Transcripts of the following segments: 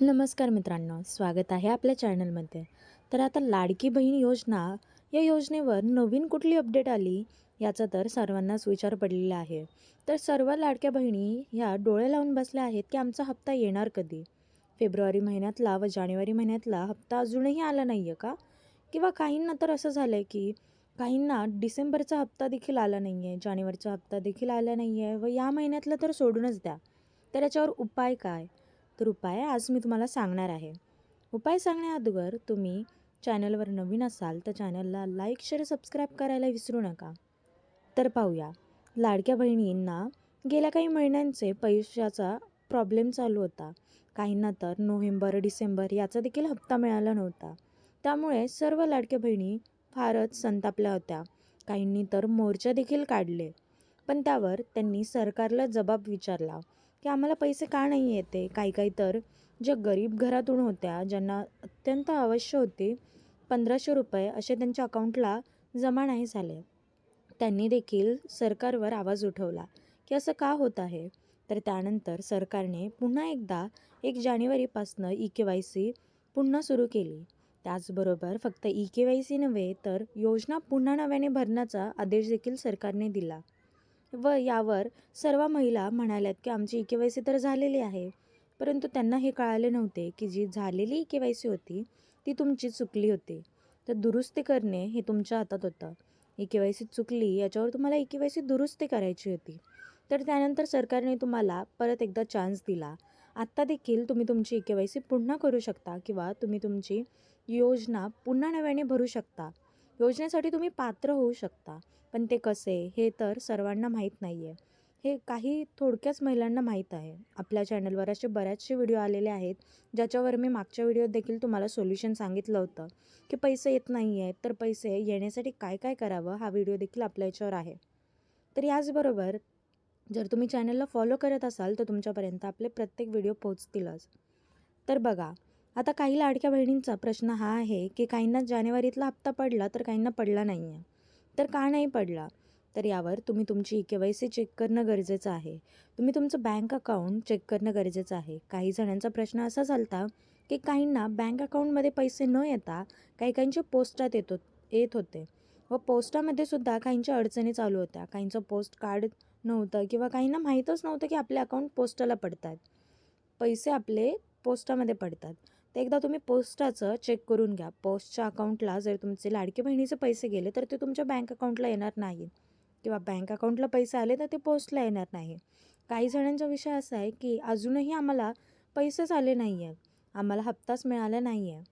नमस्कार मित्रांनो, स्वागत आहे आपल्या चॅनलमध्ये. तर आता लाडकी बहीण योजना या योजनेवर नवीन कुठली अपडेट आली याचा तर सर्वांनाच विचार पडलेला आहे. तर सर्व लाडक्या बहिणी ह्या डोळे लावून बसल्या आहेत की आमचा हप्ता येणार कधी. फेब्रुवारी महिन्यातला व जानेवारी महिन्यातला हप्ता अजूनही आला नाही आहे का? किंवा काहींना तर असं झालं आहे की काहींना डिसेंबरचा हप्ता देखील आला नाही आहे, जानेवारीचा हप्ता देखील आला नाही आहे व या महिन्यातलं तर सोडूनच द्या. तर याच्यावर उपाय काय? तर उपाय आज मी तुम्हाला सांगणार आहे. उपाय सांगण्याअगोदर तुम्ही चॅनलवर नवीन असाल तर चॅनलला लाईक, शेअर, सबस्क्राईब करायला विसरू नका. तर पाहूया, लाडक्या बहिणींना गेल्या काही महिन्यांचे पैशाचा प्रॉब्लेम चालू होता. काहींना तर नोव्हेंबर, डिसेंबर याचा देखील हप्ता मिळाला नव्हता. त्यामुळे सर्व लाडक्या बहिणी फारच संतापल्या होत्या. काहींनी तर मोर्चा देखील काढले. पण त्यावर त्यांनी सरकारला जबाब विचारला की आम्हाला पैसे का नाही येते. काही तर ज्या गरीब घरातून होत्या, ज्यांना अत्यंत आवश्यक होते, 1500 रुपये असे त्यांच्या अकाउंटला जमा नाही झाले. त्यांनी देखील सरकारवर आवाज उठवला की असं का होत आहे. तर त्यानंतर सरकारने पुन्हा एकदा 1 जानेवारीपासनं EKYC पुन्हा सुरू केली. त्याचबरोबर फक्त EKYC नव्हे तर योजना पुन्हा नव्याने भरण्याचा आदेश देखील सरकारने दिला. व यावर सर्व महिला म्हणाल्यात की आमची EKYC तर झालेली आहे. परंतु त्यांना हे कळाले नव्हते की जी झालेली EKYC होती ती तुमची चुकली होती. तर दुरुस्ती करणे हे तुमच्या हातात होतं. EKYC चुकली याच्यावर तुम्हाला EKYC दुरुस्ती करायची होती. तर त्यानंतर सरकारने तुम्हाला परत एकदा चान्स दिला. आत्ता देखील तुम्ही तुमची EKYC पुन्हा करू शकता किंवा तुम्ही तुमची योजना पुन्हा नव्याने भरू शकता. योजनेसाठी तुम्ही पात्र होऊ शकता. पण ते कसे हे तर सर्वांना माहीत नाही आहे. हे काही थोडक्याच महिलांना माहीत आहे. आपल्या चॅनलवर असे बरेचसे व्हिडिओ आलेले आहेत ज्याच्यावर मी मागच्या व्हिडिओत देखील तुम्हाला सोल्युशन सांगितलं होतं की पैसे येत नाही आहेत, तर पैसे येण्यासाठी काय काय करावं हा व्हिडिओ देखील आपल्या याच्यावर आहे. तर याचबरोबर जर तुम्ही चॅनलला फॉलो करत असाल तर तुमच्यापर्यंत आपले प्रत्येक व्हिडिओ पोहोचतीलच. तर बघा, आता काही लाडक्या बहिणींचा प्रश्न हा आहे की काहींना जानेवारीतला हप्ता पडला तर काहींना पडला नाही आहे. तर का नाही पडला? तर यावर तुम्ही तुमची EKYC चेक करणं गरजेचं आहे. तुम्ही तुमचं बँक अकाउंट चेक करणं गरजेचं आहे. काही जणांचा प्रश्न असा झाला की काहींना बँक अकाउंटमध्ये पैसे न येता काहींचे पोस्टात येत होते व पोस्टामध्ये सुद्धा काहींच्या अडचणी चालू होत्या. काहींचं पोस्ट कार्ड नव्हतं किंवा काहींना माहीतच नव्हतं की आपले अकाउंट पोस्टाला पडतात. पैसे आपले पोस्टामध्ये पडतात. तर एकदा तुम्ही पोस्टाचं चेक करून घ्या. पोस्टच्या अकाउंटला जर तुमचे लाडके बहिणीचे पैसे गेले तर ते तुमच्या बँक अकाउंटला येणार नाही किंवा बँक अकाउंटला पैसे आले तर ते पोस्टला येणार नाही. काही जणांचा विषय असा आहे की अजूनही आम्हाला पैसेच आले नाही आहेत, आम्हाला हप्ताच मिळाला नाही आहे.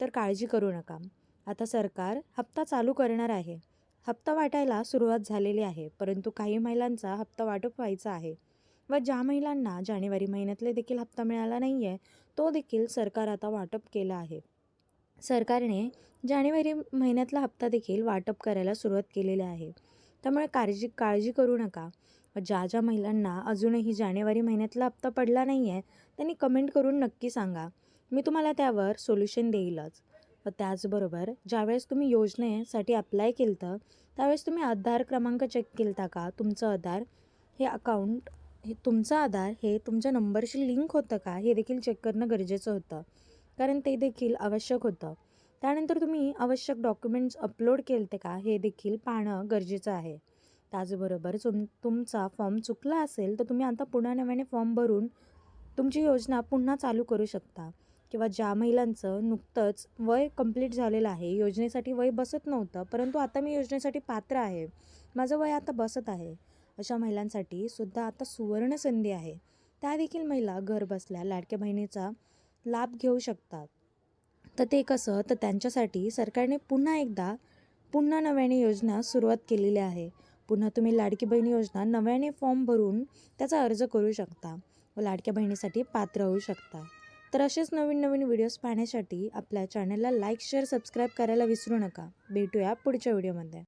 तर काळजी करू नका. आता सरकार हप्ता चालू करणार आहे. हप्ता वाटायला सुरुवात झालेली आहे, परंतु काही महिलांचा हप्ता वाटप व्हायचा आहे व ज्या महिलांना जानेवारी महिन्यातले देखील हप्ता मिळाला नाही आहे तो देखील सरकार आता वाटप केला आहे. सरकारने जानेवारी महिन्यातला हप्ता देखील वाटप करायला सुरुवात केलेली आहे. त्यामुळे काळजी करू नका. ज्या महिलांना अजूनही जानेवारी महिन्यातला हप्ता पडला नाही आहे त्यांनी कमेंट करून नक्की सांगा. मी तुम्हाला त्यावर सोल्युशन देईलच. व त्याचबरोबर ज्यावेळेस तुम्ही योजनेसाठी अप्लाय केलं होतं त्यावेळेस तुम्ही आधार क्रमांक चेक केला होता का? तुमचं आधार हे तुमच्या नंबरशी लिंक होतं का हे देखील चेक करणं गरजेचं होतं, कारण ते देखील आवश्यक होतं. त्यानंतर तुम्ही आवश्यक डॉक्युमेंट्स अपलोड केले होते का हे देखील पाहणं गरजेचं आहे. त्याचबरोबर तुमचा फॉर्म चुकला असेल तर तुम्ही आता पुन्हा नव्याने फॉर्म भरून तुमची योजना पुन्हा चालू करू शकता. किंवा ज्या महिलांचं नुकतंच वय कंप्लीट झालेलं आहे, योजनेसाठी वय बसत नव्हतं परंतु आता मी योजनेसाठी पात्र आहे, माझं वय आता बसत आहे, अशा महिलांसाठी सुद्धा आता सुवर्ण संधी आहे. त्या देखील महिला घर बसल्या लाडक्या बहिणीचा लाभ घेऊ शकतात. तर ते कसं? तर त्यांच्यासाठी सरकारने पुन्हा नव्याने योजना सुरुवात केलेली आहे. पुन्हा तुम्ही लाडकी बहिणी योजना नव्याने फॉर्म भरून त्याचा अर्ज करू शकता व लाडक्या बहिणीसाठी पात्र होऊ शकता. तर असेच नवीन व्हिडिओज पाहण्यासाठी आपल्या चॅनलला लाईक, शेअर, सबस्क्राईब करायला विसरू नका. भेटूया पुढच्या व्हिडिओमध्ये.